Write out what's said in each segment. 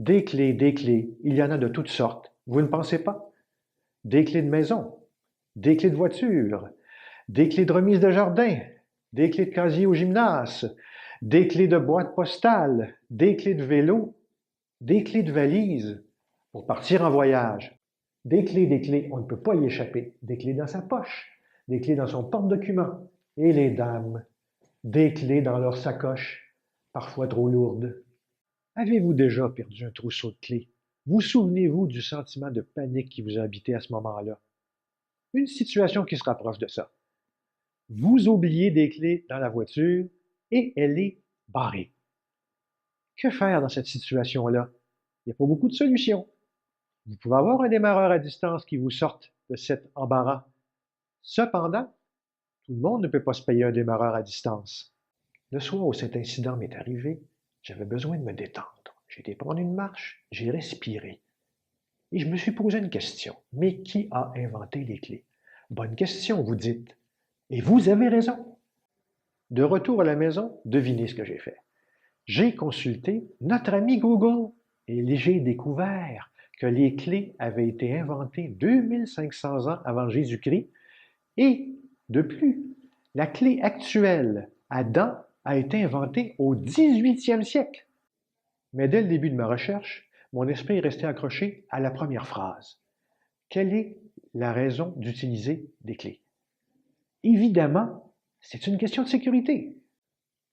des clés, il y en a de toutes sortes. Vous ne pensez pas? Des clés de maison, des clés de voiture, des clés de remise de jardin, des clés de casier au gymnase, des clés de boîte postale, des clés de vélo, des clés de valise pour partir en voyage. Des clés, on ne peut pas y échapper. Des clés dans sa poche, des clés dans son porte-document. Et les dames, des clés dans leur sacoche, parfois trop lourdes. Avez-vous déjà perdu un trousseau de clés? Vous souvenez-vous du sentiment de panique qui vous a habité à ce moment-là? Une situation qui se rapproche de ça. Vous oubliez des clés dans la voiture et elle est barrée. Que faire dans cette situation-là? Il n'y a pas beaucoup de solutions. Vous pouvez avoir un démarreur à distance qui vous sorte de cet embarras. Cependant, tout le monde ne peut pas se payer un démarreur à distance. Le soir où cet incident m'est arrivé, j'avais besoin de me détendre. J'ai été prendre une marche, j'ai respiré. Et je me suis posé une question. Mais qui a inventé les clés? Bonne question, vous dites. Et vous avez raison. De retour à la maison, devinez ce que j'ai fait. J'ai consulté notre ami Google et j'ai découvert que les clés avaient été inventées 2500 ans avant Jésus-Christ et, de plus, la clé actuelle, Adam, a été inventée au 18e siècle. Mais dès le début de ma recherche, mon esprit est resté accroché à la première phrase. Quelle est la raison d'utiliser des clés? Évidemment, c'est une question de sécurité.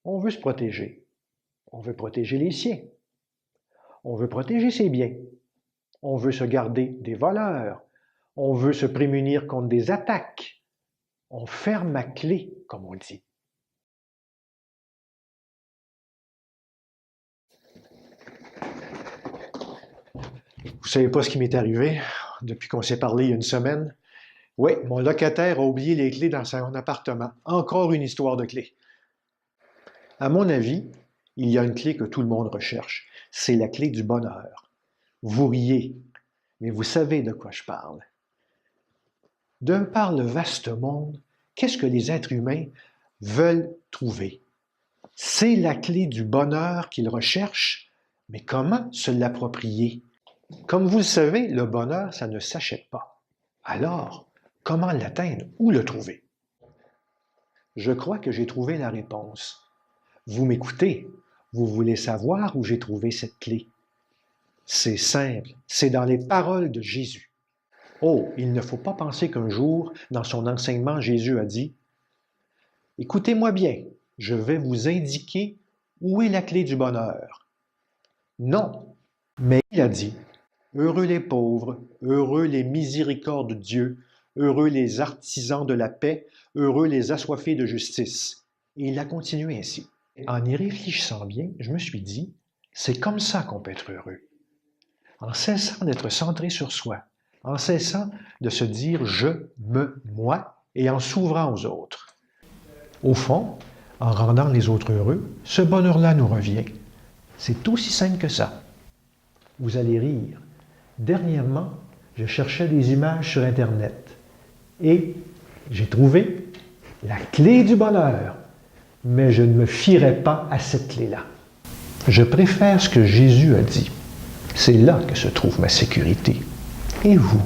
On veut se protéger. On veut protéger les siens. On veut protéger ses biens. On veut se garder des voleurs. On veut se prémunir contre des attaques. On ferme à clé, comme on dit. Vous savez pas ce qui m'est arrivé depuis qu'on s'est parlé il y a une semaine? Oui, mon locataire a oublié les clés dans son appartement. Encore une histoire de clés. À mon avis, il y a une clé que tout le monde recherche. C'est la clé du bonheur. Vous riez, mais vous savez de quoi je parle. De par le vaste monde, qu'est-ce que les êtres humains veulent trouver? C'est la clé du bonheur qu'ils recherchent, mais comment se l'approprier? Comme vous le savez, le bonheur, ça ne s'achète pas. Alors, comment l'atteindre ou le trouver? Je crois que j'ai trouvé la réponse. Vous m'écoutez, vous voulez savoir où j'ai trouvé cette clé. C'est simple, c'est dans les paroles de Jésus. Oh, il ne faut pas penser qu'un jour, dans son enseignement, Jésus a dit « Écoutez-moi bien, je vais vous indiquer où est la clé du bonheur. » Non, mais il a dit « Heureux les pauvres, heureux les miséricordes de Dieu, heureux les artisans de la paix, heureux les assoiffés de justice. » Et il a continué ainsi. En y réfléchissant bien, je me suis dit, c'est comme ça qu'on peut être heureux. En cessant d'être centré sur soi, en cessant de se dire « je, me, moi » et en s'ouvrant aux autres. Au fond, en rendant les autres heureux, ce bonheur-là nous revient. C'est aussi simple que ça. Vous allez rire. Dernièrement, je cherchais des images sur Internet et j'ai trouvé la clé du bonheur. Mais je ne me fierai pas à cette clé-là. Je préfère ce que Jésus a dit. C'est là que se trouve ma sécurité. Et vous?